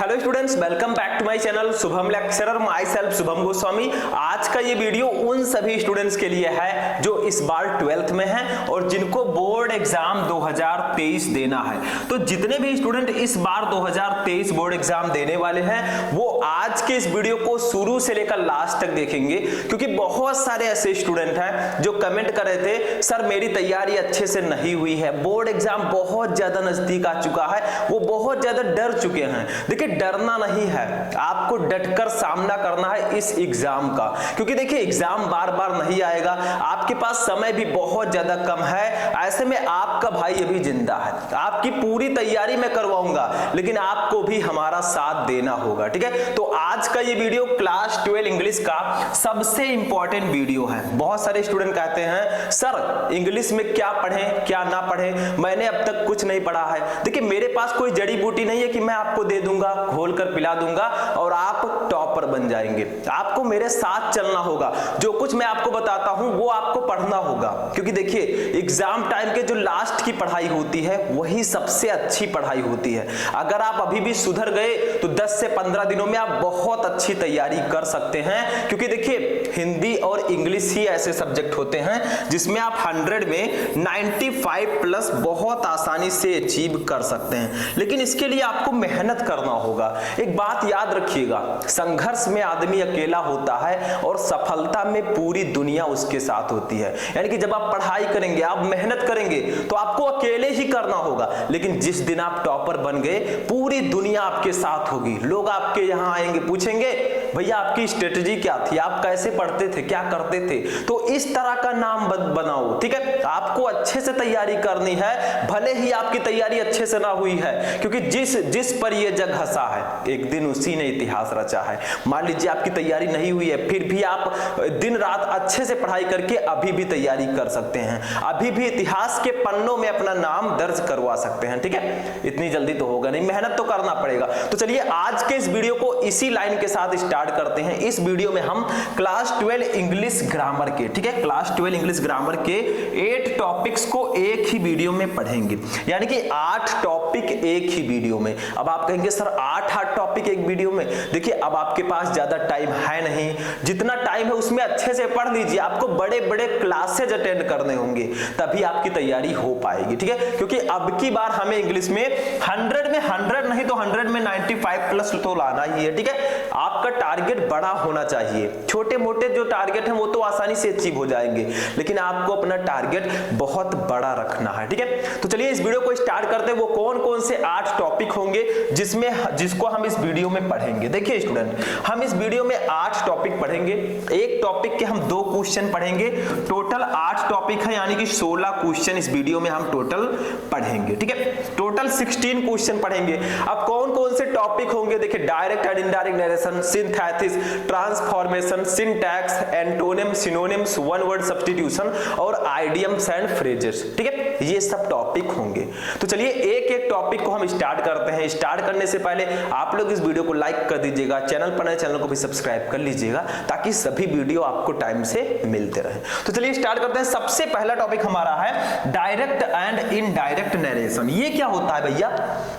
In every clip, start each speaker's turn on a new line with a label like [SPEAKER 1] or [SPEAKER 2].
[SPEAKER 1] Hello students, welcome back to my channel Shubham lecturer, myself Shubham Goswami. आज का ये video उन सभी स्टूडेंट्स के लिए है जो इस बार 12th में हैं और जिनको बोर्ड एग्जाम 2023 देना है। तो जितने भी स्टूडेंट इस बार 2023 बोर्ड एग्जाम देने वाले हैं वो आज के इस वीडियो को शुरू से लेकर लास्ट तक देखेंगे, क्योंकि बहुत सारे ऐसे स्टूडेंट हैं जो कमेंट कर रहे थे सर मेरी तैयारी अच्छे से नहीं हुई है, बोर्ड एग्जाम बहुत ज्यादा नजदीक आ चुका है, वो बहुत ज्यादा डर चुके हैं। देखिए डरना नहीं है, आपको डटकर सामना करना है इस एग्जाम का, क्योंकि देखिए एग्जाम बार बार नहीं आएगा, आपके पास समय भी बहुत ज्यादा कम है। ऐसे में आपका भाई अभी जिंदा है, आपकी पूरी तैयारी मैं करवाऊंगा, लेकिन आपको भी हमारा साथ देना होगा, ठीक है। तो आज का ये वीडियो क्लास 12 इंग्लिश का सबसे इंपॉर्टेंट वीडियो है। बहुत सारे स्टूडेंट कहते हैं सर इंग्लिश में क्या पढ़ें क्या ना पढ़ें, मैंने अब तक कुछ नहीं पढ़ा है। देखिए मेरे पास कोई जड़ी बूटी नहीं है कि मैं आपको दे दूंगा, घोल कर पिला दूंगा और आप टॉपर बन जाएंगे। आपको मेरे साथ चलना होगा, जो कुछ मैं आपको बताता हूं वो आपको पढ़ना होगा, क्योंकि देखिए एग्जाम टाइम के जो लास्ट की पढ़ाई होती है वही सबसे अच्छी पढ़ाई होती है। अगर आप अभी भी सुधर गए तो 10 से 15 दिनों में आप बहुत अच्छी तैयारी कर सकते हैं, क्योंकि देखिए हिंदी और इंग्लिश ही ऐसे सब्जेक्ट होते हैं जिसमें आप 100 में 95 प्लस बहुत आसानी से अचीव कर सकते हैं। लेकिन इसके लिए आपको मेहनत करना होगा। एक बात याद रखिएगा, संघर्ष में आदमी अकेला होता है और सफलता में पूरी दुनिया उसके साथ होती है। यानी कि जब आप पढ़ाई करेंगे, आप मेहनत करेंगे तो आपको अकेले ही करना होगा, लेकिन जिस दिन आप टॉपर बन गए पूरी दुनिया आपके साथ होगी। लोग आपके यहां आएंगे, पूछेंगे भैया आपकी स्ट्रेटजी क्या थी, आप कैसे पढ़ते थे, क्या करते थे। तो इस तरह का नाम बनाओ, ठीक है। आपको अच्छे से तैयारी करनी है, भले ही आपकी तैयारी अच्छे से ना हुई है, क्योंकि जिस पर यह जग हंसा है एक दिन उसी ने इतिहास रचा है। मान लीजिए आपकी तैयारी नहीं हुई है, फिर भी आप दिन रात अच्छे से पढ़ाई करके अभी भी तैयारी कर सकते हैं, अभी भी इतिहास के पन्नों में अपना नाम दर्ज करवा सकते हैं, ठीक है। इतनी जल्दी तो होगा नहीं, मेहनत तो करना पड़ेगा। तो चलिए आज के इस वीडियो को इसी लाइन के साथ स्टार्ट करते हैं। इस वीडियो में हम क्लास 12 इंग्लिश ग्रामर के, ठीक है, क्लास 12 इंग्लिश ग्रामर के 8 टॉपिक्स को एक ही वीडियो में पढ़ेंगे, यानी कि 8 टॉपिक एक ही वीडियो में। अब आप कहेंगे सर 8 टॉपिक एक वीडियो में, देखिए अब आपके पास ज्यादा टाइम है नहीं, जितना टाइम है उसमें अच्छे से पढ़ लीजिए। आपको बड़े बड़े क्लासेज अटेंड करने होंगे, तभी आपकी तैयारी हो पाएगी, ठीक है। क्योंकि अब की बार हमें इंग्लिश में 100 में 100 नहीं तो 100 में 95 प्लस तो लाना ही है, ठीक है। आपका टारगेट बड़ा होना चाहिए, छोटे मोटे जो टारगेट हैं वो तो आसानी से अचीव हो जाएंगे, लेकिन आपको अपना टारगेट बहुत बड़ा रखना है, ठीक है। तो चलिए इस वीडियो को स्टार्ट करते हैं। वो कौन कौन से 8 टॉपिक होंगे जिसको हम इस वीडियो में पढ़ेंगे। देखिए स्टूडेंट, हम इस वीडियो में 8 टॉपिक पढ़ेंगे, एक टॉपिक के हम 2 क्वेश्चन पढ़ेंगे, टोटल 8 टॉपिक है, यानी कि 16 क्वेश्चन इस वीडियो में हम टोटल पढ़ेंगे, ठीक है। टोटल 16 क्वेश्चन पढ़ेंगे। अब कौन कौन से टॉपिक होंगे, देखिए direct and indirect narration, synthesis, transformation, syntax, antonym, synonyms, one word substitution और आइडियम्स एंड फ्रेजेस, ठीक है, ये सब टॉपिक होंगे। तो चलिए एक एक टॉपिक को हम स्टार्ट करते हैं। स्टार्ट करने से पहले आप लोग इस वीडियो को लाइक कर दीजिएगा, चैनल पर नए चैनल को भी सब्सक्राइब कर लीजिएगा, ताकि सभी वीडियो आपको टाइम से मिलते रहे। तो चलिए स्टार्ट करते हैं। सबसे पहला टॉपिक हमारा है डायरेक्ट एंड इनडायरेक्ट नरेशन। ये क्या होता है भैया,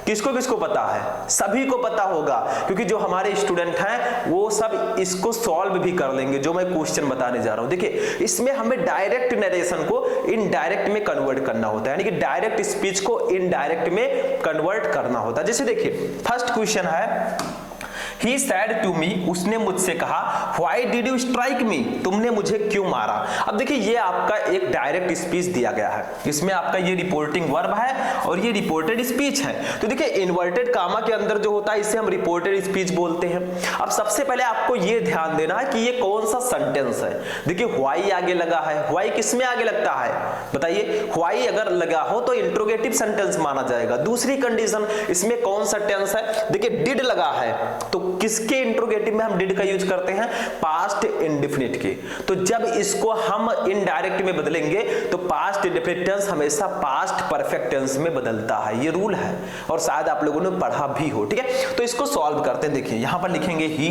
[SPEAKER 1] किसको किसको पता है? सभी को पता होगा, क्योंकि जो हमारे स्टूडेंट हैं वो सब इसको सॉल्व भी कर लेंगे जो मैं क्वेश्चन बताने जा रहा हूं। देखिए इसमें हमें डायरेक्ट नरेशन को इनडायरेक्ट में कन्वर्ट करना होता है, यानी कि डायरेक्ट स्पीच को इनडायरेक्ट में कन्वर्ट करना होता है। जैसे देखिए फर्स्ट क्वेश्चन है He said to me, उसने मुझसे कहा Why did you strike me, तुमने मुझे क्यों मारा। अब देखिए ये आपका एक डायरेक्ट स्पीच दिया गया है, इसमें आपका ये रिपोर्टिंग वर्ब है और ये रिपोर्टेड स्पीच है। तो देखिए इन्वर्टेड कामा के अंदर जो होता है इसे हम रिपोर्टेड स्पीच बोलते हैं। अब सबसे पहले आपको ये ध्यान देना है कि ये कौन सा सेंटेंस है। देखिए व्हाई आगे लगा है, व्हाई किस में आगे लगता है बताइए, व्हाई अगर लगा हो तो इंट्रोगेटिव सेंटेंस माना जाएगा। दूसरी कंडीशन इसमें कौन सा टेंस है, देखिए डिड लगा है तो किसके इंट्रोगेटिव में हम डिड का यूज करते हैं, पास्ट इंडेफिनिट के। तो जब इसको हम इनडायरेक्ट में बदलेंगे तो पास्ट इंडेफिनिट टेंस हमेशा पास्ट परफेक्ट टेंस में बदलता है, ये रूल है और शायद आप लोगों ने पढ़ा भी हो, ठीक है। तो इसको सॉल्व करते हैं। देखिए यहां पर लिखेंगे ही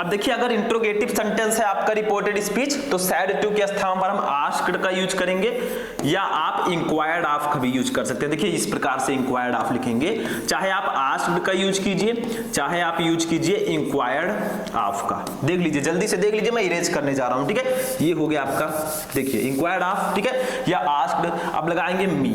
[SPEAKER 1] अब देखिए अगर इंट्रोगेटिव सेंटेंस है आपका रिपोर्टेड स्पीच तो सैड टू के स्थान पर हम आस्क्ड का यूज करेंगे या आप इंक्वायर्ड ऑफ का भी यूज कर सकते हैं। देखिए इस प्रकार से इंक्वायर्ड ऑफ लिखेंगे, चाहे आप आस्क्ड का यूज कीजिए चाहे आप यूज कीजिए इंक्वायर्ड ऑफ का। देख लीजिए जल्दी से देख लीजिए, मैं इरेज करने जा रहा हूं, ठीक है। ये हो गया आपका, देखिए इंक्वायर्ड ऑफ, ठीक है, या आस्क्ड। अब लगाएंगे मी,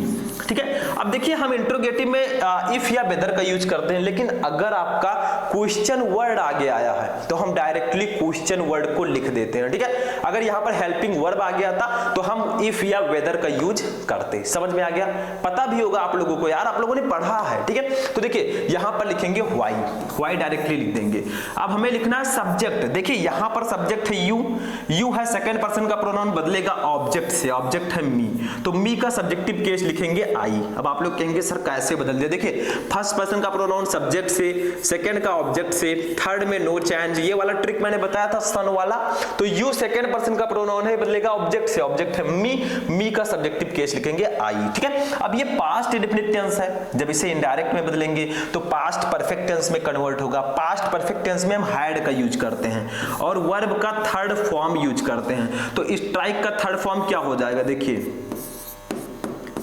[SPEAKER 1] ठीक है। अब देखिए हम इंट्रोगेटिव में इफ या वेदर का यूज करते हैं, लेकिन अगर आपका क्वेश्चन वर्ड आगे आया है तो हम डायरेक्टली क्वेश्चन वर्ड को लिख देते हैं, ठीक है। अगर यहां पर हेल्पिंग वर्ब आ गया था तो हम इफ या वेदर का यूज करते। समझ में आ गया? पता भी होगा आप लोगों को, यार आप लोगों ने पढ़ा है, ठीक है। तो देखिए यहां पर लिखेंगे व्हाई डायरेक्टली लिख देंगे। अब हमें लिखना है सब्जेक्ट। देखिए यहां पर सब्जेक्ट है यू है, सेकंड पर्सन का प्रोनाउन बदलेगा ऑब्जेक्ट से, ऑब्जेक्ट है मी, तो मी का सब्जेक्टिव केस लिखेंगे आई। अब आप लोग कहेंगे सर कैसे बदल दिया? देखिए फर्स्ट पर्सन का प्रोनाउन सब्जेक्ट से, सेकंड का ऑब्जेक्ट से, थर्ड में नो चेंज, ये वाला ट्रिक मैंने बताया था सन वाला। तो यू सेकंड पर्सन का प्रोनाउन है, बदलेगा ऑब्जेक्ट से, ऑब्जेक्ट है मी का सब्जेक्टिव केस लिखेंगे आई, ठीक है। अब ये पास्ट इंडेफिनिट टेंस है, जब इसे इनडायरेक्ट में बदलेंगे तो पास्ट परफेक्ट टेंस में कन्वर्ट होगा। पास्ट परफेक्ट टेंस में हम हैड का यूज करते हैं और वर्ब का थर्ड फॉर्म यूज करते हैं। तो स्ट्राइक का थर्ड फॉर्म क्या हो जाएगा? देखिए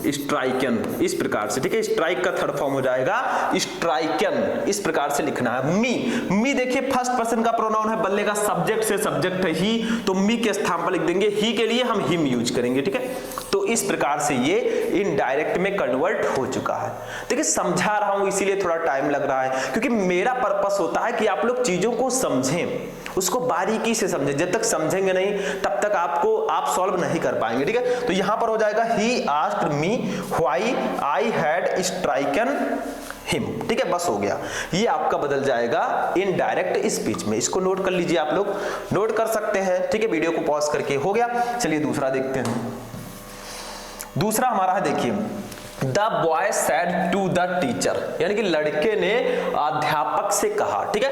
[SPEAKER 1] स्ट्राइकन, इस प्रकार से, ठीक है। स्ट्राइक का थर्ड फॉर्म हो जाएगा स्ट्राइकन, इस प्रकार से लिखना है। मी देखिए फर्स्ट पर्सन का प्रोनाउन है, बदलेगा सब्जेक्ट से, सब्जेक्ट है ही, तो मी के स्थान पर लिख देंगे ही, के लिए हम हिम यूज करेंगे, ठीक है। तो इस प्रकार से ये इनडायरेक्ट में कन्वर्ट हो चुका है। देखिए समझा रहा हूं इसीलिए थोड़ा टाइम लग रहा है, क्योंकि मेरा पर्पस होता है कि आप लोग चीजों को समझें, उसको बारीकी से समझें। जब तक समझेंगे नहीं तब तक आप सॉल्व नहीं कर पाएंगे, ठीक है। तो यहां पर हो जाएगा he asked me why I had stricken him, ठीक है, बस हो गया। ये आपका बदल जाएगा इनडायरेक्ट स्पीच में। इसको नोट कर लीजिए, आप लोग नोट कर सकते हैं, ठीक है। वीडियो को पॉज करके हो गया। चलिए दूसरा देखते हैं। दूसरा हमारा है, देखिए the boy said to the teacher, यानी कि लड़के ने अध्यापक से कहा, ठीक है,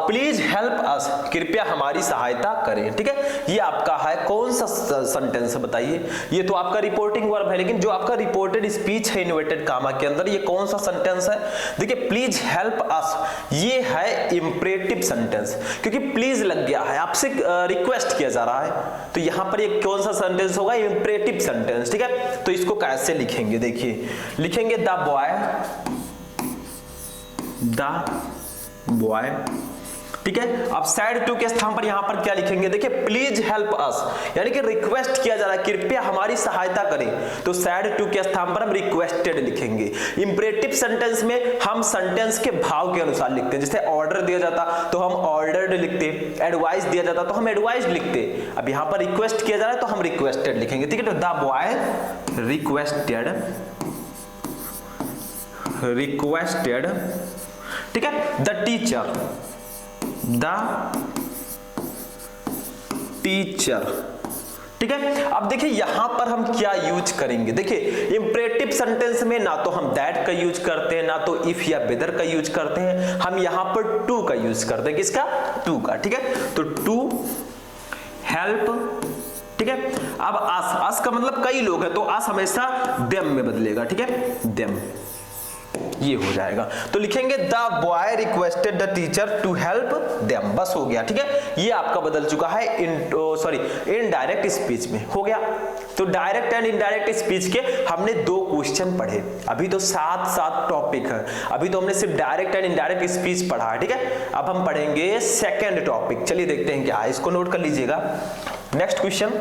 [SPEAKER 1] प्लीज हेल्प अस, कृपया हमारी सहायता करें, ठीक है। ये आपका है कौन सा सेंटेंस है बताइए? ये तो आपका रिपोर्टिंग वर्ब है, लेकिन जो आपका रिपोर्टेड स्पीच है इन्वर्टेड कामा के अंदर, ये कौन सा सेंटेंस है? देखिए प्लीज हेल्प अस, ये है इंपरेटिव सेंटेंस, क्योंकि प्लीज लग गया है, आपसे रिक्वेस्ट किया जा रहा है। तो यहां पर ये कौन सा सेंटेंस होगा? इंपरेटिव सेंटेंस, ठीक है। तो इसको कैसे लिखेंगे? देखिए लिखेंगे द बॉय, ठीक है। अब सैड टू के स्थान पर यहां पर क्या लिखेंगे? देखिए प्लीज हेल्प अस, यानी कि रिक्वेस्ट किया जा रहा है, कृपया हमारी सहायता करें, तो सैड टू के स्थान पर हम रिक्वेस्टेड लिखेंगे। इंपरेटिव सेंटेंस में हम सेंटेंस के भाव के अनुसार लिखते हैं। जैसे ऑर्डर दिया जाता तो हम ऑर्डर्ड लिखते, एडवाइस दिया जाता तो हम एडवाइस्ड लिखते। अब यहां पर रिक्वेस्ट किया जा रहा है तो हम रिक्वेस्टेड लिखेंगे, ठीक है। तो द बॉय रिक्वेस्टेड, ठीक है। द टीचर, ठीक है। अब देखिए यहां पर हम क्या यूज करेंगे? देखिए इंपरेटिव सेंटेंस में ना तो हम दैट का यूज करते हैं, ना तो इफ या वेदर का यूज करते हैं, हम यहां पर टू का यूज करते हैं। किसका? टू का, ठीक है। तो टू हेल्प, ठीक है। अब अस का मतलब कई लोग हैं, तो अस हमेशा देम में बदलेगा, ठीक है, देम, ये हो जाएगा। तो लिखेंगे the boy requested the teacher to help them, बस हो गया, ठीक है। ये आपका बदल चुका है इनडायरेक्ट स्पीच में, हो गया। तो डायरेक्ट एंड इनडायरेक्ट स्पीच के हमने 2 क्वेश्चन पढ़े, अभी तो 7 टॉपिक है। अभी तो हमने सिर्फ डायरेक्ट एंड इनडायरेक्ट स्पीच पढ़ा है, ठीक है। अब हम पढ़ेंगे सेकेंड टॉपिक, चलिए देखते हैं क्या है, इसको नोट कर लीजिएगा। नेक्स्ट क्वेश्चन,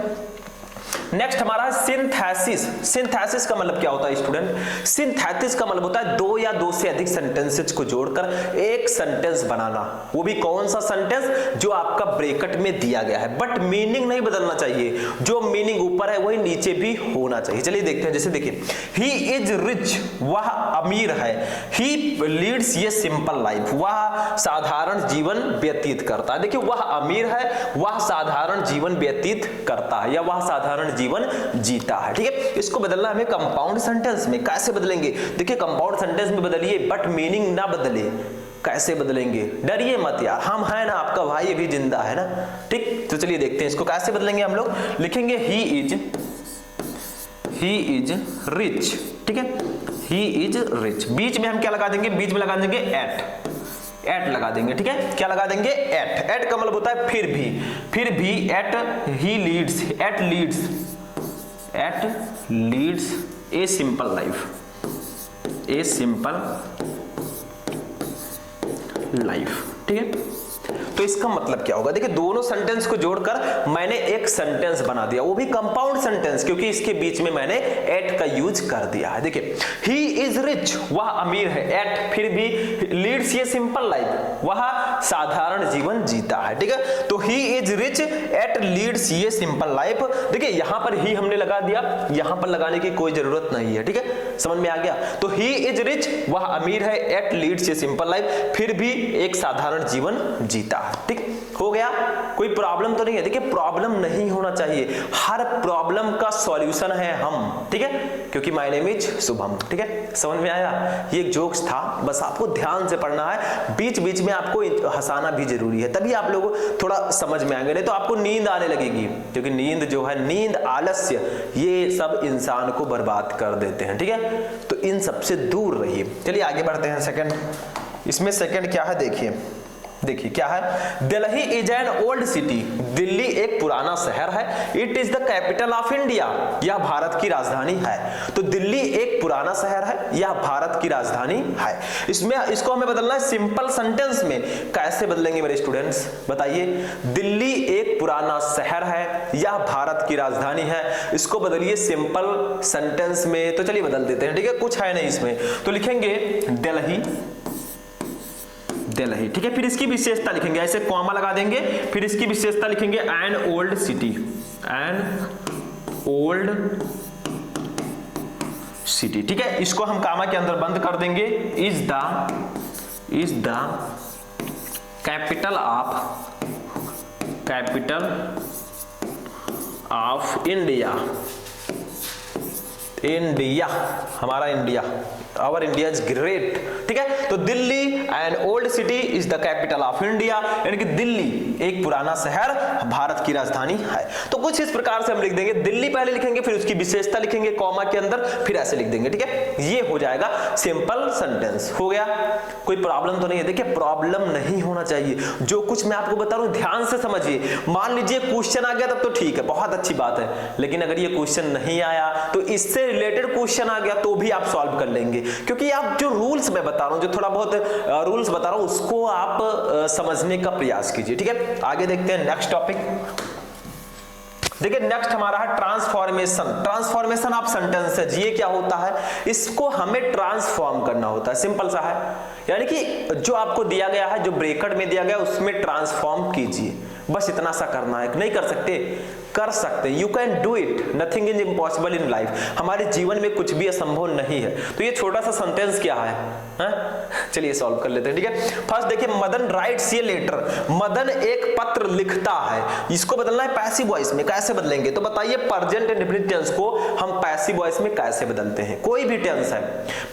[SPEAKER 1] नेक्स्ट हमारा है सिंथेसिस। सिंथेसिस का मतलब क्या होता है स्टूडेंट? सिंथेसिस का मतलब होता है 2 या 2 से अधिक सेंटेंसेस को जोड़कर एक सेंटेंस बनाना। वो भी कौन सा सेंटेंस? जो आपका ब्रैकेट में दिया गया है, बट मीनिंग नहीं बदलना चाहिए, जो मीनिंग ऊपर है वही नीचे भी होना चाहिए। चलिए देखते हैं, जैसे देखिए ही इज रिच, वह अमीर है, ही लीड्स ये सिंपल लाइफ, वह साधारण जीवन व्यतीत करता है। देखिए वह अमीर है, वह साधारण जीवन व्यतीत करता है, या वह साधारण जीवन जीता है, ठीक है। इसको बदलना हमें कंपाउंड सेंटेंस में। कैसे बदलेंगे? देखिए कंपाउंड सेंटेंस में बदलिए, बट मीनिंग ना बदले। कैसे बदलेंगे? डरिए मत यार, हम है ना, आपका भाई अभी जिंदा है ना, ठीक। तो चलिए देखते हैं इसको कैसे बदलेंगे हम लोग। लिखेंगे ही इज रिच, ठीक है, ही इज रिच। बीच में हम क्या लगा देंगे? बीच में लगा देंगे एट लगा देंगे, ठीक है। क्या लगा देंगे? एट। एट का मतलब होता है फिर भी yet he leads, yet leads a simple life, a simple life, ठीक है। तो इसका मतलब क्या होगा? देखिए दोनों सेंटेंस को जोड़कर मैंने एक सेंटेंस बना दिया, वो भी कंपाउंड सेंटेंस, क्योंकि इसके बीच में मैंने एट का यूज कर दिया है। देखिए ही इज रिच, वह अमीर है, एट फिर भी लीड्स ये सिंपल लाइफ, वह साधारण जीवन जीता है, ठीक है। तो he is rich yet leads ये सिंपल लाइफ। देखिए यहां पर ही हमने लगा दिया, यहां पर लगाने की कोई जरूरत नहीं है, ठीक है, समझ में आ गया। तो ही इज रिच, वह अमीर है, एट लीड्स ये सिंपल लाइफ, फिर भी एक साधारण जीवन जीता है, ठीक हो गया। कोई प्रॉब्लम तो नहीं है? देखिए प्रॉब्लम नहीं होना चाहिए, हर प्रॉब्लम का सॉल्यूशन है हम, ठीक है, क्योंकि माय नेम इज शुभम, ठीक है। समझ में आया? ये एक जोक्स था, बस आपको ध्यान से पढ़ना है, बीच बीच में आपको हंसाना भी जरूरी है, तभी आप लोग थोड़ा समझ में आएंगे, नहीं तो आपको नींद आने लगेगी, क्योंकि नींद जो है, नींद, आलस्य, ये सब इंसान को बर्बाद कर देते हैं, ठीक है। तो इन सबसे दूर रहिए। चलिए आगे बढ़ते हैं। सेकंड, इसमें सेकंड क्या है? देखिए क्या है? Delhi is an old city, Delhi एक पुराना शहर है। It is the capital of India, यह भारत की राजधानी है। तो दिल्ली एक पुराना शहर है, यह भारत की राजधानी है। इसको हमें बदलना है सिंपल सेंटेंस में। कैसे बदलेंगे मेरे स्टूडेंट्स, बताइए? दिल्ली एक पुराना शहर है, यह भारत की राजधानी है, इसको बदलिए सिंपल सेंटेंस में। तो चलिए बदल देते हैं, ठीक है, कुछ है नहीं इसमें, तो लिखेंगे दिल्ली, ठीक है। फिर इसकी विशेषता लिखेंगे, ऐसे कॉमा लगा देंगे, फिर इसकी विशेषता लिखेंगे एन ओल्ड सिटी, ठीक है। इसको हम कॉमा के अंदर बंद कर देंगे। Is the capital of India, हमारा India, our India is great, ठीक है। तो Delhi and old city is the capital of India, यानी कि दिल्ली एक पुराना शहर भारत की राजधानी है। तो कुछ इस प्रकार से हम लिख देंगे, दिल्ली पहले लिखेंगे, फिर उसकी विशेषता लिखेंगे कॉमा के अंदर, फिर ऐसे लिख देंगे, ठीक है। ये हो जाएगा सिंपल सेंटेंस, हो गया। कोई प्रॉब्लम तो नहीं है? देखिए प्रॉब्लम नहीं होना चाहिए, जो कुछ मैं आपको बता रहा हूं ध्यान से समझिए। मान लीजिए क्वेश्चन आ गया तब तो ठीक है, बहुत अच्छी बात है, लेकिन अगर ये क्वेश्चन नहीं आया तो इससे रिलेटेड क्वेश्चन आ गया तो भी आप सॉल्व कर लेंगे, क्योंकि आप जो रूल्स मैं बता रहा हूं, जो थोड़ा बहुत रूल्स बता रहा हूं, उसको आप समझने का प्रयास कीजिए, ठीक है। आगे देखते हैं नेक्स्ट टॉपिक। देखिए नेक्स्ट हमारा है ट्रांसफॉर्मेशन ऑफ सेंटेंसेज। ये क्या होता है? इसको हमें ट्रांसफॉर्म करना होता है, सिंपल सा है, यानी कि जो आपको दिया गया है, जो ब्रैकेट में दिया गया उसमें ट्रांसफॉर्म कीजिए, बस इतना सा करना है। नहीं कर सकते? कर सकते, you can do it, nothing is impossible in life. हमारे जीवन में कुछ भी असंभव नहीं है। तो ये छोटा सा सेंटेंस क्या है? चलिए सॉल्व कर लेते हैं, ठीक है। फर्स्ट देखिए, Madan writes a letter, Madan एक पत्र लिखता है, इसको बदलना है पैसिव वॉइस में। कैसे बदलेंगे? तो बताइए प्रेजेंट इंडेफिनिट टेंस को हम पैसिव वॉइस में कैसे बदलते हैं? कोई भी टेंस है,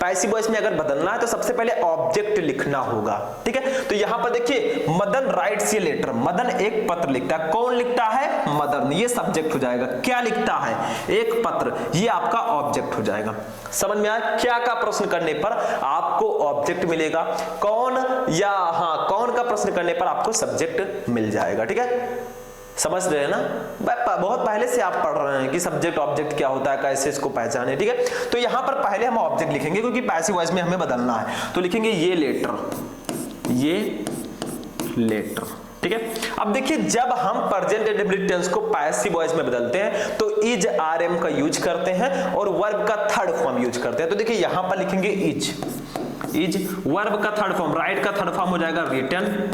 [SPEAKER 1] पैसिव वॉइस में अगर बदलना है तो सबसे पहले ऑब्जेक्ट लिखना होगा, ठीक है। तो यहां पर देखिए Madan writes a letter, Madan एक पत्र लिखता है। कौन लिखता है? मदन, ये सब्जेक्ट हो जाएगा। क्या लिखता है? एक पत्र, ये आपका ऑब्जेक्ट हो जाएगा। समझ में आया? क्या का प्रश्न करने पर आपको ऑब्जेक्ट मिलेगा, कौन या कौन का प्रश्न करने पर आपको सब्जेक्ट मिल जाएगा, ठीक है। समझ रहे हैं ना? बहुत पहले से आप पढ़ रहे हैं कि सब्जेक्ट ऑब्जेक्ट क्या होता है, कैसे इसको पहचाने, ठीक है। तो यहां पर पहले हम ऑब्जेक्ट लिखेंगे क्योंकि पैसिव वॉइस में हमें बदलना है। तो लिखेंगे ये लेटर, ठीक है। अब देखिए जब हम प्रेजेंट इंडेफिनिट टेंस को पैसिव वॉइस में बदलते हैं तो इज आरएम का यूज करते हैं और वर्ब का थर्ड फॉर्म यूज करते हैं। तो देखिए यहां पर लिखेंगे इज वर्ब का थर्ड फॉर्म, राइट का थर्ड फॉर्म हो जाएगा रिटन,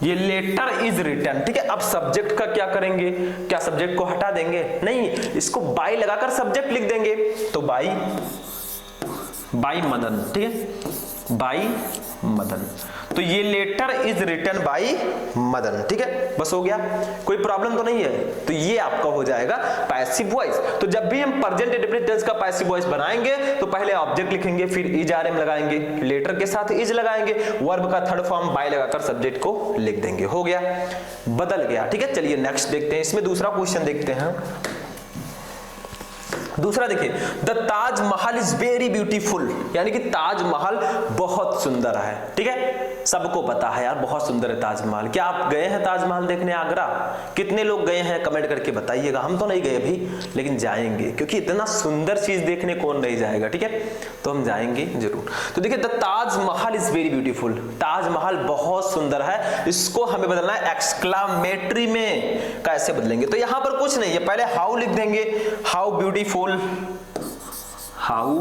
[SPEAKER 1] ये लेटर इज रिटन, ठीक है। अब सब्जेक्ट का क्या करेंगे? क्या सब्जेक्ट को हटा देंगे? नहीं, इसको बाई लगाकर सब्जेक्ट लिख देंगे। तो बाई मदन, ठीक है, बाई मदन। तो ये letter is written by Madan, ठीक है, बस हो गया। कोई प्रॉब्लम तो नहीं है? तो ये आपका हो जाएगा पैसिव वॉइस। तो जब भी हम प्रेजेंट इंडेफिनिट टेंस का पैसिव वॉइस बनाएंगे तो पहले ऑब्जेक्ट लिखेंगे, फिर इज आरएम लगाएंगे, लेटर के साथ इज लगाएंगे, वर्ब का थर्ड फॉर्म बाय लगाकर सब्जेक्ट को लिख देंगे। हो गया, बदल गया, ठीक है। चलिए नेक्स्ट देखते हैं, इसमें दूसरा क्वेश्चन देखते हैं। दूसरा देखिए, the Taj Mahal is very beautiful, यानी कि ताजमहल बहुत सुंदर है, ठीक है। सबको पता है यार, बहुत सुंदर है ताजमहल। क्या आप गए हैं ताजमहल देखने आगरा? कितने लोग गए हैं कमेंट करके बताइएगा। हम तो नहीं गए अभी, लेकिन जाएंगे, क्योंकि इतना सुंदर चीज देखने कौन नहीं जाएगा, ठीक है? तो हम जाएंगे जरूर। तो देखिए, the Taj Mahal is very beautiful. Taj Mahal बहुत सुंदर है। इसको हमें बदलना है एक्सक्लामेटरी में। कैसे बदलेंगे? तो यहां पर कुछ नहीं है, पहले हाउ लिख देंगे, how beautiful, how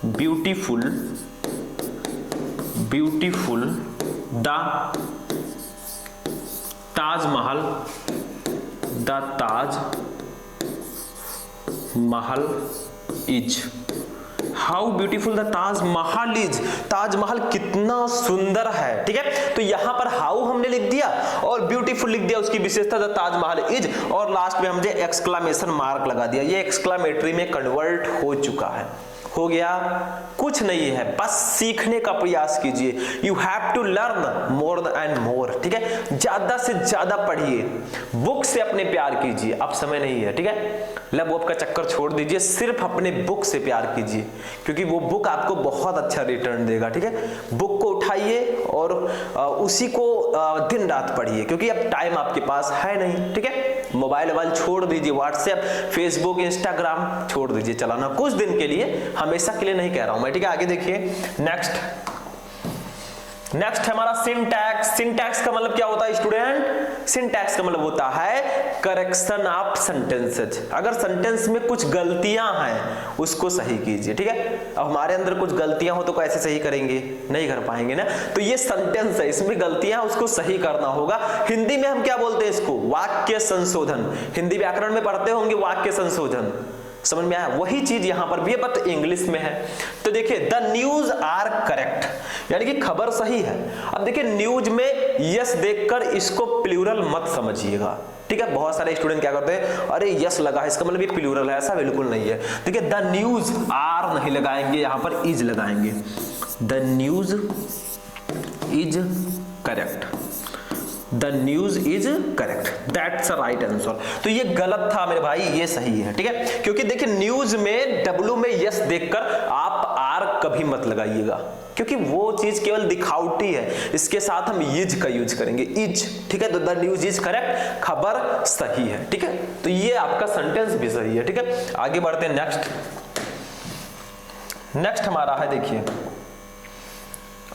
[SPEAKER 1] beautiful, beautiful the Taj Mahal, the Taj Mahal is. How beautiful the Taj Mahal is. Taj Mahal कितना सुंदर है, ठीक है? तो यहां पर हाउ हमने लिख दिया और ब्यूटीफुल लिख दिया, उसकी विशेषता द ताजमहल इज, और लास्ट में हमने एक्सक्लामेशन मार्क लगा दिया। ये एक्सक्लामेटरी में कन्वर्ट हो चुका है। हो गया? कुछ नहीं है, बस सीखने का प्रयास कीजिए। You have to learn more and more, ठीक है? ज्यादा से ज्यादा पढ़िए, बुक से अपने प्यार कीजिए। अब समय नहीं है, ठीक है? लब वब का चक्कर छोड़ दीजिए, सिर्फ अपने बुक से प्यार कीजिए, क्योंकि वो बुक आपको बहुत अच्छा रिटर्न देगा, ठीक है? बुक को उठाइए और उसी को दिन रात पढ़िए, क्योंकि अब टाइम आपके पास है नहीं, ठीक है? मोबाइल छोड़ दीजिए, व्हाट्सएप, फेसबुक, इंस्टाग्राम छोड़ दीजिए चलाना कुछ दिन के लिए, हमेशा के लिए नहीं कह रहा हूं मैं, ठीक है? आगे देखिए, नेक्स्ट हमारा सिंटैक्स। सिंटैक्स का मतलब क्या होता है स्टूडेंट? सिंटैक्स का मतलब होता है करेक्शन ऑफ सेंटेंसेज। अगर सेंटेंस में कुछ गलतियां हैं उसको सही कीजिए, ठीक है? अब हमारे अंदर कुछ गलतियां हो तो कैसे सही करेंगे? नहीं कर पाएंगे ना। तो ये सेंटेंस है, इसमें गलतियां, उसको सही करना होगा। हिंदी में हम क्या बोलते हैं इसको? वाक्य संशोधन। हिंदी व्याकरण में पढ़ते होंगे वाक्य संशोधन, समझ में आया? वही चीज यहां पर भी है, बट इंग्लिश में है। तो देखिए, द न्यूज आर करेक्ट, यानी कि खबर सही है। अब देखिए, न्यूज में यस देखकर इसको प्लूरल मत समझिएगा, ठीक है? बहुत सारे स्टूडेंट क्या करते हैं, अरे यस लगा है, इसका मतलब ये प्लूरल है। ऐसा बिल्कुल नहीं है। देखिए, द न्यूज आर नहीं लगाएंगे, यहां पर इज लगाएंगे। The news is correct, the news is correct, that's a right answer. तो ये गलत था मेरे भाई, ये सही है, ठीक है? क्योंकि देखिए, न्यूज में डब्ल्यू में यस देखकर आप आर कभी मत लगाइएगा, क्योंकि वो चीज केवल दिखावटी है। इसके साथ हम इज का यूज करेंगे, इज, ठीक है? तो द न्यूज इज करेक्ट, खबर सही है, ठीक है? तो ये आपका सेंटेंस भी सही है, ठीक है? आगे बढ़ते हैं। नेक्स्ट हमारा है, देखिए,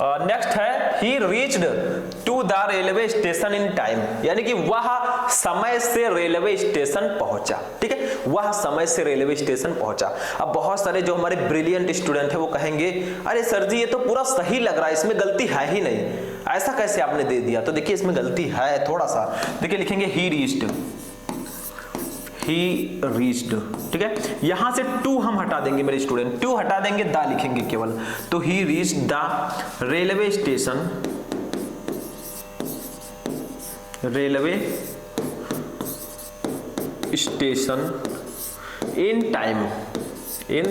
[SPEAKER 1] नेक्स्ट है he reached to the railway station in time, यानी कि वह समय से रेलवे स्टेशन पहुंचा, ठीक है? वह समय से रेलवे स्टेशन पहुंचा। अब बहुत सारे जो हमारे ब्रिलियंट स्टूडेंट है वो कहेंगे, अरे सर जी ये तो पूरा सही लग रहा है, इसमें गलती है ही नहीं, ऐसा कैसे आपने दे दिया? तो देखिए, इसमें गलती है थोड़ा सा। देखिए, लिखेंगे ही रीच्ड, ही रीच्ड, ठीक है? यहां से टू हम हटा देंगे मेरे स्टूडेंट, टू हटा देंगे, द लिखेंगे केवल। तो ही reached the railway station, railway station in time, in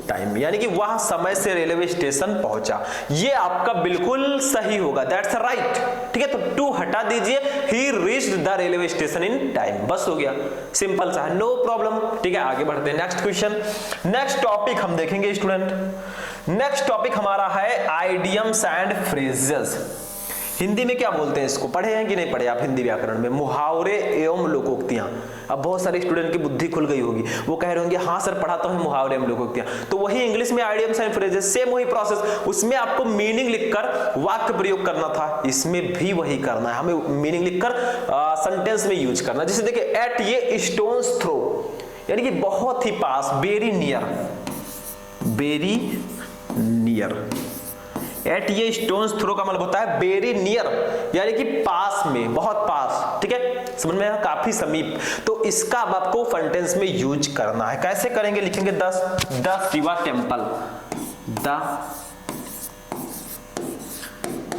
[SPEAKER 1] time, यानी कि वह समय से रेलवे स्टेशन पहुंचा। ये आपका बिल्कुल सही होगा, दैट्स राइट, ठीक है? तो टू हटा दीजिए, ही reached the railway station in time, बस हो गया, सिंपल सा है, नो प्रॉब्लम, ठीक है? आगे बढ़ते हैं। नेक्स्ट क्वेश्चन, नेक्स्ट टॉपिक हम देखेंगे स्टूडेंट। नेक्स्ट टॉपिक हमारा है आइडियम्स एंड फ्रेजेस। हिंदी में क्या बोलते हैं इसको? पढ़े हैं कि नहीं पढ़े आप हिंदी व्याकरण में? मुहावरे एवं लोकोक्तियां। अब बहुत सारे स्टूडेंट की बुद्धि खुल गई होगी, वो कह रहे होंगे हाँ सर पढ़ाता हूं मुहावरे एवं लोकोक्तियां। तो वही इंग्लिश में आइडियम्स एंड फ्रेजेस, सेम वही प्रोसेस, उसमें आपको मीनिंग लिखकर वाक्य प्रयोग करना था, इसमें भी वही करना है, हमें मीनिंग लिखकर सेंटेंस में यूज करना। जैसे देखिए, एट ये स्टोन्स थ्रो, यानी कि बहुत ही पास, very near, very near. At ये स्टोन्स थ्रो का मतलब होता है वेरी नियर, यानी कि पास में, बहुत पास, ठीक है? समझ में आया? काफी समीप। तो इसका अब आपको सेंटेंस में यूज करना है। कैसे करेंगे? लिखेंगे the Shiva temple, the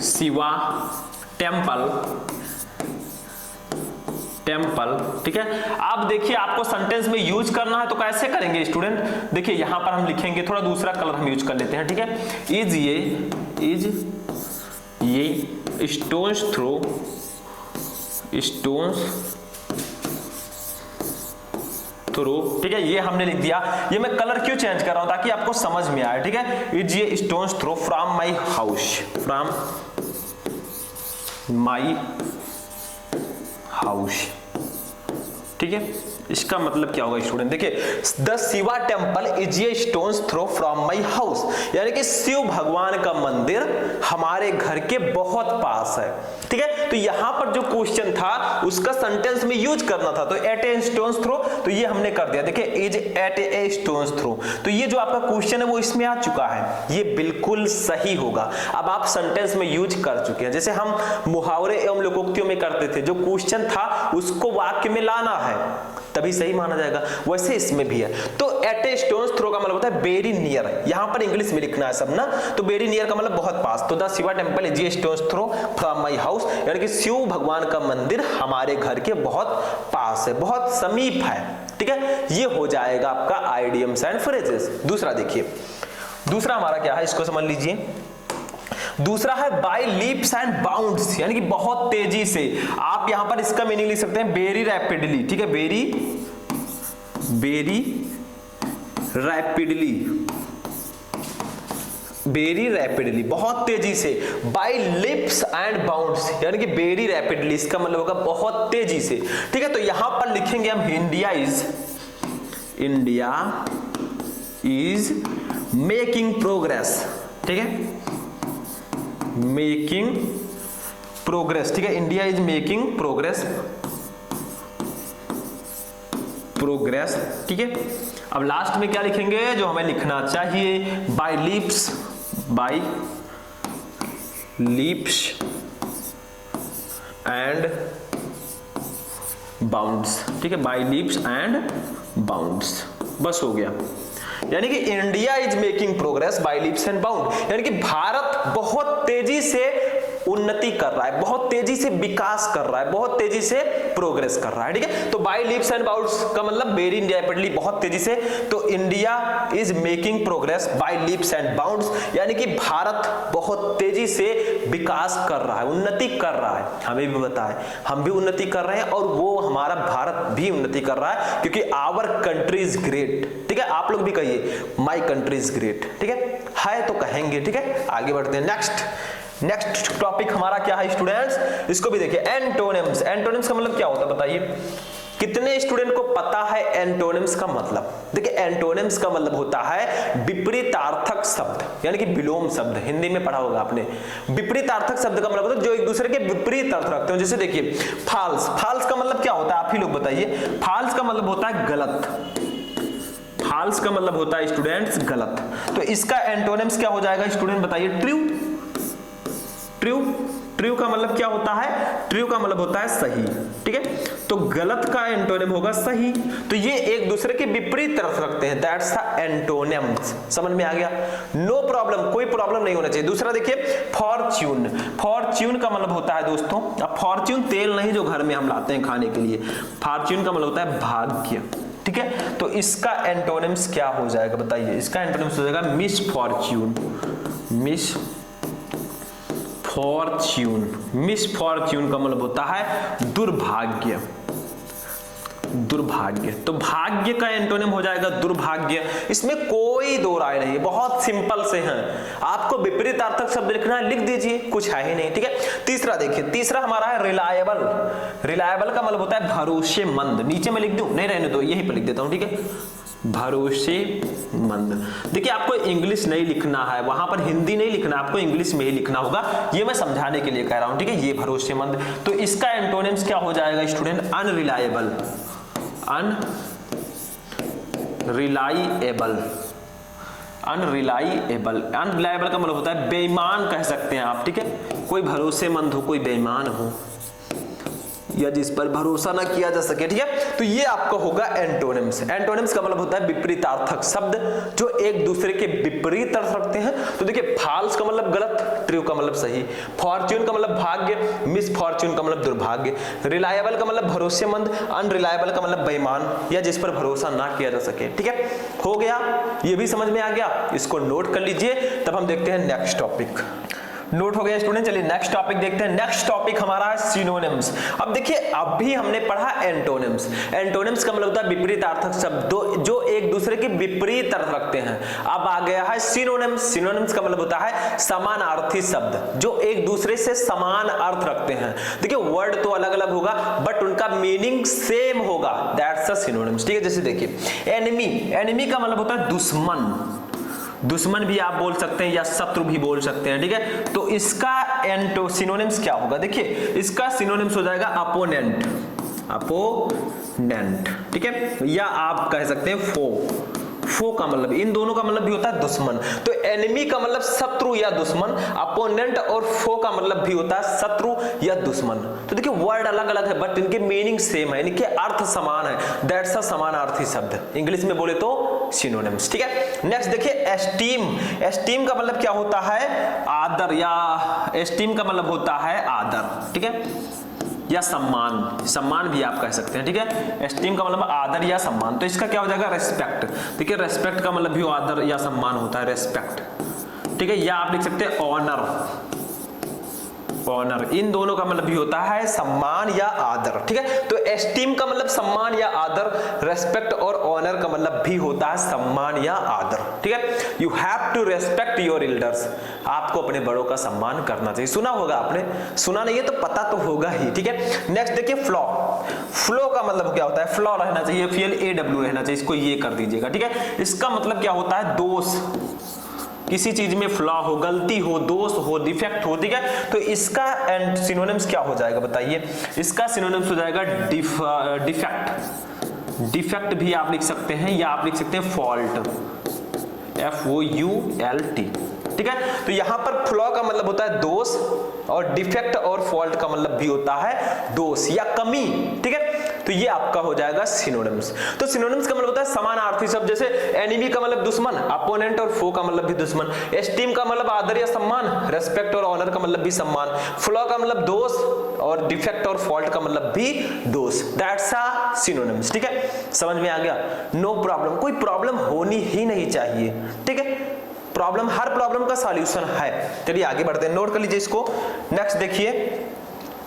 [SPEAKER 1] Shiva temple, temple, ठीक है? अब देखिए, आपको सेंटेंस में यूज करना है, तो कैसे करेंगे स्टूडेंट? देखिए, यहां पर हम लिखेंगे, थोड़ा दूसरा कलर हम यूज कर लेते हैं, ठीक है? इज ये स्टोन्स थ्रो, थ्रू, ठीक है, ये हमने लिख दिया। ये मैं कलर क्यों चेंज कर रहा हूं ताकि आपको समझ में आए, ठीक है। इज ये stones throw from my house, from my house, ठीक है। इसका मतलब क्या होगा स्टूडेंट, देखिए the Shiva temple is a stones throw from my house, यानी कि शिव भगवान का मंदिर हमारे घर के बहुत पास है, ठीक है। तो यहां पर जो क्वेश्चन था उसका सेंटेंस में यूज करना था, तो एट ए स्टोन्स थ्रो, तो ये हमने कर दिया। देखिए is at a stones throw, तो ये जो आपका क्वेश्चन है वो इसमें आ चुका है, ये बिल्कुल सही होगा। अब आप सेंटेंस में यूज कर चुके हैं, जैसे हम मुहावरे एवं लोकोक्तियों में करते थे, जो क्वेश्चन था उसको वाक्य में लाना है तभी सही माना जाएगा, वैसे इसमें भी है। तो एट ए स्टोन्स थ्रो का मतलब होता है वेरी नियर, यहां पर इंग्लिश में लिखना है सब ना, तो वेरी नियर का मतलब बहुत पास। तो the Shiva temple is a stones throw from my house, यानी कि शिव भगवान का मंदिर हमारे घर के बहुत पास है, बहुत समीप है, ठीक है। ये हो जाएगा आपका आइडियम्स एंड फ्रेजेस। दूसरा देखिए, दूसरा हमारा क्या है, इसको समझ लीजिए। दूसरा है बाय लीप्स एंड बाउंड्स, यानी कि बहुत तेजी से। आप यहां पर इसका मीनिंग लिख सकते हैं वेरी रैपिडली, ठीक है, वेरी रैपिडली, बहुत तेजी से। बाय लीप्स एंड बाउंड्स, यानी कि वेरी रैपिडली, इसका मतलब होगा बहुत तेजी से, ठीक है। तो यहां पर लिखेंगे हम इंडिया इज मेकिंग प्रोग्रेस, ठीक है, मेकिंग प्रोग्रेस, ठीक है। इंडिया इज मेकिंग प्रोग्रेस, ठीक है। अब लास्ट में क्या लिखेंगे जो हमें लिखना चाहिए, बाय लीप्स एंड बाउंड्स, ठीक है, बाय लीप्स एंड बाउंड्स, बस हो गया। यानी कि India is making progress by leaps and bound, यानी कि भारत बहुत तेजी से उन्नति कर रहा है, बहुत तेजी से विकास कर रहा है, बहुत तेजी से प्रोग्रेस कर रहा है, ठीक है। तो बाय लीप्स एंड बाउंड्स का मतलब वेरी रैपिडली, बहुत तेजी से। तो India is making progress by leaps and bounds, यानी कि भारत बहुत तेजी से विकास कर रहा है, उन्नति कर रहा है। हमें भी पता है हम भी उन्नति कर रहे हैं और वो हमारा भारत भी उन्नति कर रहा है, क्योंकि आवर कंट्री इज ग्रेट, ठीक है। आप लोग भी कहिए माय कंट्री इज ग्रेट, ठीक है तो कहेंगे, ठीक है। आगे बढ़ते हैं, नेक्स्ट टॉपिक हमारा क्या है स्टूडेंट्स, इसको भी देखिए। एंटोनिम्स, एंटोनिम्स का मतलब क्या होता है बताइए, कितने स्टूडेंट को पता है एंटोनिम्स का मतलब? देखिए एंटोनिम्स का मतलब होता है विपरीतार्थक शब्द, यानी कि विलोम शब्द, हिंदी में पढ़ा होगा आपने। विपरीतार्थक शब्द का मतलब होता है जो एक दूसरे के विपरीत अर्थ रखते हो। जैसे देखिए फाल्स, फाल्स का मतलब क्या होता है आप ही लोग बताइए। फाल्स का मतलब होता है गलत, फाल्स का मतलब होता है स्टूडेंट्स गलत। तो इसका एंटोनिम्स क्या हो जाएगा स्टूडेंट बताइए? ट्रू। ट्रू का मतलब क्या होता है? ट्रू का मतलब होता है सही, ठीक है। तो गलत का एंटोनिम होगा सही। तो ये एक दूसरे के विपरीत तरफ रखते हैं, दैट्स द एंटोनिम्स। समझ में आ गया? नो प्रॉब्लम, कोई प्रॉब्लम नहीं होना चाहिए। दूसरा देखिए फॉर्च्यून, फॉर्च्यून का मतलब होता है दोस्तों, अब फॉर्च्यून तेल नहीं जो घर में हम लाते हैं खाने के लिए, फॉर्च्यून का मतलब होता है भाग्य, ठीक है। तो इसका एंटोनिम्स क्या हो जाएगा बताइए? इसका एंटोनिम्स हो जाएगा मिसफॉर्च्यून, मिसफॉर्च्यून का मतलब होता है दुर्भाग्य, दुर्भाग्य। तो भाग्य का एंटोनिम हो जाएगा दुर्भाग्य। इसमें कोई दो राय नहीं, बहुत सिंपल से हैं। आपको विपरीतार्थक शब्द लिखना है, लिख दीजिए, कुछ है ही नहीं, ठीक है। तीसरा देखिए, तीसरा हमारा है रिलायबल। रिलायबल का मतलब होता है भरोसेमंद। नीचे में लिख दूं? नहीं रहने दो, यहीं पर लिख देता हूं, ठीक है। भरोसेमंद। देखिए आपको इंग्लिश नहीं लिखना है, वहां पर हिंदी नहीं लिखना, आपको इंग्लिश में ही लिखना होगा। ये मैं समझाने के लिए कह रहा हूं, ठीक है। ये भरोसेमंद। तो इसका एंटोनिम्स क्या हो जाएगा student? Unreliable, unreliable, unreliable. Unreliable का मतलब होता है बेईमान कह सकते हैं आप, ठीक है। कोई भरोसेमंद हो, कोई बेईमान हो, या जिस पर भरोसा ना किया जा सके, ठीक है। तो ये आपका होगा एंटोनिम्स। एंटोनिम्स का मतलब होता है विपरीतार्थक शब्द जो एक दूसरे के विपरीत अर्थ रखते हैं। तो देखिए फॉल्स का मतलब गलत, ट्रू का मतलब सही, फॉर्च्यून का मतलब भाग्य, मिसफॉर्च्यून का मतलब दुर्भाग्य, रिलायबल का मतलब भरोसेमंद, अनरिलायबल का मतलब बेईमान या जिस पर भरोसा ना किया जा सके, ठीक है। हो गया, ये भी समझ में आ गया, इसको नोट कर लीजिए। तब हम देखते हैं नेक्स्ट टॉपिक। नोट हो गया स्टूडेंट। चलिए नेक्स्ट टॉपिक देखते हैं। नेक्स्ट टॉपिक हमारा है सिनोनिम्स। अब देखिए अभी हमने पढ़ा एंटोनिम्स। एंटोनिम्स का मतलब होता है विपरीतार्थक शब्द जो एक दूसरे के विपरीत अर्थ रखते हैं। अब आ गया है सिनोनिम्स। सिनोनिम्स का मतलब होता है समानार्थी शब्द जो एक दूसरे से समान अर्थ रखते हैं। देखिए वर्ड तो अलग अलग होगा बट उनका मीनिंग सेम होगा, दैट्स अ सिनोनिम्स। ठीक है, जैसे देखिए एनिमी, एनिमी का मतलब होता है दुश्मन, दुश्मन भी आप बोल सकते हैं या शत्रु भी बोल सकते हैं। ठीक है, तो इसका एंटो सिनोनिम्स क्या होगा? देखिए इसका सिनोनिम्स हो जाएगा अपोनेंट, अपोनेंट। ठीक है, या आप कह सकते हैं फो, फो का मतलब, इन दोनों का मतलब भी होता है दुश्मन। तो एनिमी का मतलब शत्रु या दुश्मन, अपोनेंट और फो का मतलब भी होता है शत्रु या दुश्मन। तो देखिए वर्ड अलग अलग है बट इनके मीनिंग सेम है, इनके अर्थ समान है, दैट्स अ समानार्थी शब्द, इंग्लिश में बोले तो सिनोनिम्स। ठीक है, नेक्स्ट देखिए एस्टीम। एस्टीम का मतलब क्या होता है? आदर, या एस्टीम का मतलब होता है आदर। ठीक है, या सम्मान, सम्मान भी आप कह सकते हैं। ठीक है, एस्टीम का मतलब आदर या सम्मान। तो इसका क्या हो जाएगा? रेस्पेक्ट। देखिए रेस्पेक्ट का मतलब भी आदर या सम्मान होता है, रेस्पेक्ट। ठीक है, या आप लिख सकते हैं ऑनर, ऑनर। इन दोनों का मतलब भी होता है सम्मान या आदर। ठीक है, तो एस्टीम का मतलब सम्मान या आदर, रेस्पेक्ट और ऑनर का मतलब भी होता है सम्मान या आदर। ठीक है, you have to respect your elders. आपको अपने बड़ों का सम्मान करना चाहिए। सुना होगा आपने, सुना नहीं है तो पता तो होगा ही। ठीक है, नेक्स्ट देखिए फ्लॉ। फ्लो का मतलब क्या होता है? फ्लॉ रहना चाहिए, FLAW रहना चाहिए, इसको ये कर दीजिएगा। ठीक है, इसका मतलब क्या होता है? दोष, किसी चीज में फ्लॉ हो, गलती हो, दोष हो, डिफेक्ट हो। ठीक है, तो इसका एंड सिनोनिम्स क्या हो जाएगा बताइए? इसका सिनोनिम्स हो जाएगा डिफेक्ट। डिफेक्ट भी आप लिख सकते हैं या आप लिख सकते हैं फॉल्ट, FOULT। ठीक है, तो यहां पर फ्लॉ का मतलब होता है दोष और डिफेक्ट और फॉल्ट का मतलब भी होता है दोष या कमी। ठीक है, तो ये आपका हो जाएगा सिनोनिम्स। तो सिनोनिम्स का मतलब होता है समानार्थी शब्द, जैसे एनिमी का मतलब दुश्मन, अपोनेंट और फो का मतलब भी दुश्मन, एस्टीम का मतलब आदर या सम्मान, रेस्पेक्ट और ऑनर का मतलब भी सम्मान, फ्लॉ का मतलब दोष और डिफेक्ट और फॉल्ट का मतलब भी दोष, दैट्स अ सिनोनिम्स। ठीक है, समझ में आ गया? नो प्रॉब्लम, कोई प्रॉब्लम होनी ही नहीं चाहिए। ठीक है, प्रॉब्लम, हर प्रॉब्लम का सॉल्यूशन है। चलिए आगे बढ़ते हैं, नोट कर लीजिए इसको। नेक्स्ट देखिए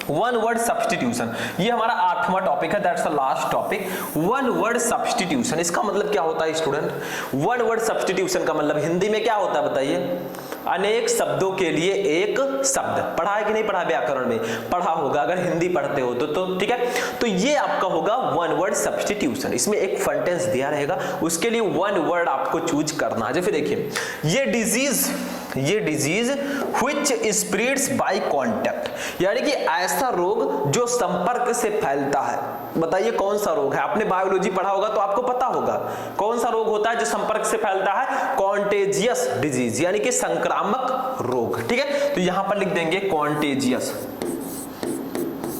[SPEAKER 1] वन वर्ड सब्स्टिट्यूशन। ये हमारा 8वां टॉपिक है, that's the last topic. One word substitution, इसका मतलब क्या होता है स्टूडेंट? वन वर्ड सब्स्टिट्यूशन का मतलब हिंदी में क्या होता है बताइए? अनेक शब्दों के लिए एक शब्द। पढ़ा है कि नहीं पढ़ा? व्याकरण में पढ़ा होगा अगर हिंदी पढ़ते हो तो ठीक है, तो ये आपका होगा वन वर्ड सब्स्टिट्यूशन। इसमें एक सेंटेंस दिया रहेगा, उसके लिए वन वर्ड आपको चूज करना है। जैसे देखिए ये disease which spreads by contact, यानी कि ऐसा रोग जो संपर्क से फैलता है। बताइए कौन सा रोग है? आपने बायोलॉजी पढ़ा होगा तो आपको पता होगा कौन सा रोग होता है जो संपर्क से फैलता है? कॉन्टेजियस डिजीज, यानी कि संक्रामक रोग। ठीक है, तो यहां पर लिख देंगे कॉन्टेजियस,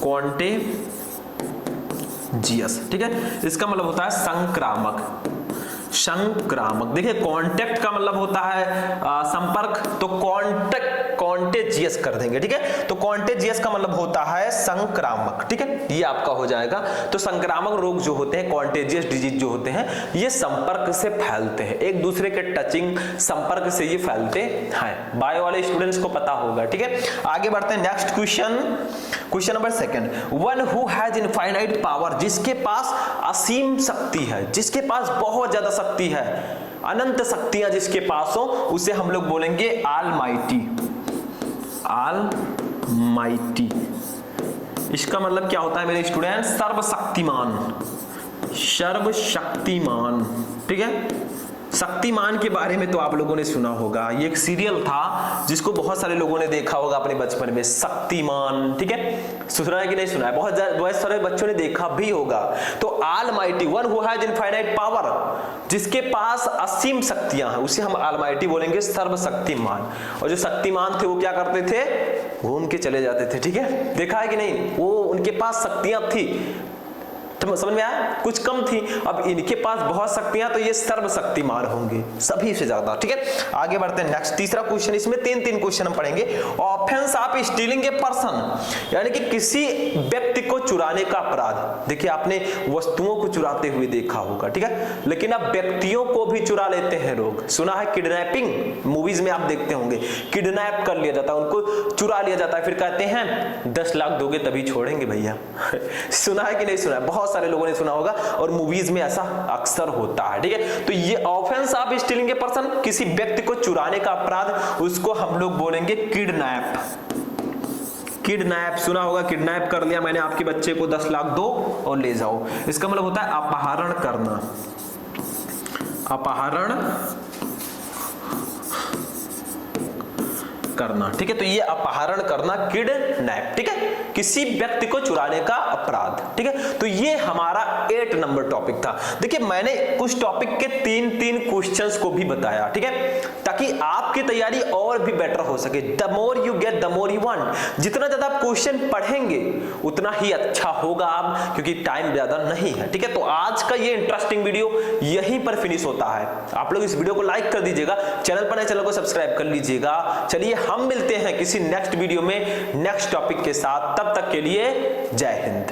[SPEAKER 1] कॉन्टेजियस। ठीक है, इसका मतलब होता है संक्रामक, संक्रामक। देखिए कांटेक्ट का मतलब होता है संपर्क, तो कॉन्टेजियस कर देंगे। ठीक है, तो कॉन्टेजियस का मतलब होता है संक्रामक। ठीक है, ये आपका हो जाएगा। तो संक्रामक रोग जो होते हैं, कॉन्टेजियस डिजीज जो होते हैं, ये संपर्क से फैलते हैं, एक दूसरे के टचिंग संपर्क से ये फैलते हैं। बायो वाले स्टूडेंट्स को पता होगा। ठीक है, आगे बढ़ते हैं। Next question, question number 2। One who has infinite power, जिसके पास असीम शक्ति है, जिसके पास बहुत ज्यादा शक्ति है, अनंत शक्तियां जिसके पास हो, उसे हम लोग बोलेंगे ऑलमाइटी, ऑलमाइटी। इसका मतलब क्या होता है मेरे स्टूडेंट? सर्वशक्तिमान, सर्वशक्तिमान। ठीक है, शक्तिमान के बारे में तो आप लोगों ने सुना होगा, ये एक सीरियल था जिसको बहुत सारे लोगों ने देखा होगा अपने बचपन में, शक्तिमान। ठीक है, सुना है कि नहीं सुना है? बहुत सारे बच्चों ने देखा भी होगा। तो almighty, one who has infinite power, जिसके पास असीम शक्तियां हैं, उसे हम ऑलमाइटी बोलेंगे, सर्वशक्तिमान। और जो शक्तिमान थे वो क्या करते थे? घूम के चले जाते थे। ठीक है, देखा है कि नहीं? वो उनके पास शक्तियां थी, तो समझ में आया, कुछ कम थी, अब इनके पास बहुत शक्तियां, तो ये सर्वशक्तिमान होंगे सभी से ज्यादा। ठीक है, आगे बढ़ते हैं नेक्स्ट तीसरा क्वेश्चन। इसमें तीन क्वेश्चन हम पढ़ेंगे। Offence of stealing a person, यानी कि किसी व्यक्ति को चुराने का अपराध। देखिए आपने वस्तुओं को चुराते हुए देखा होगा, ठीक है, लेकिन अब व्यक्तियों को भी चुरा लेते हैं लोग। सुना है किडनैपिंग, मूवीज में आप देखते होंगे, किडनैप कर लिया जाता है, उनको चुरा लिया जाता है, फिर कहते हैं 10 लाख दोगे तभी छोड़ेंगे भैया। सुना है कि नहीं सुना है? बहुत सारे लोगों ने सुना होगा, और मूवीज में ऐसा अक्सर होता है। ठीक है, तो ये offence of stealing a person, किसी व्यक्ति को चुराने का अपराध, उसको हम लोग बोलेंगे किडनैप। किडनैप सुना होगा, किडनैप कर लिया मैंने आपके बच्चे को, 10 लाख दो और ले जाओ। इसका मतलब होता है अपहरण करना, अपहरण करना। ठीक है, तो ये अपहरण करना किडनैप, ठीक है, किसी व्यक्ति को चुराने का अपराध। ठीक है, तो ये हमारा 8 नंबर टॉपिक था। देखिए मैंने कुछ टॉपिक के 3 क्वेश्चंस को भी बताया, ठीक है, ताकि आपकी तैयारी और भी बेटर हो सके। The more you get the more you want, जितना ज्यादा आप क्वेश्चन पढ़ेंगे उतना ही अच्छा होगा आप, क्योंकि टाइम ज्यादा नहीं है। ठीक है, तो आज का ये इंटरेस्टिंग वीडियो यहीं पर फिनिश होता है। आप लोग इस वीडियो को लाइक कर दीजिएगा, चैनल पर नए चैनल को सब्सक्राइब कर लीजिएगा। चलिए हम मिलते हैं किसी नेक्स्ट वीडियो में नेक्स्ट टॉपिक के साथ, तब तक के लिए जय हिंद।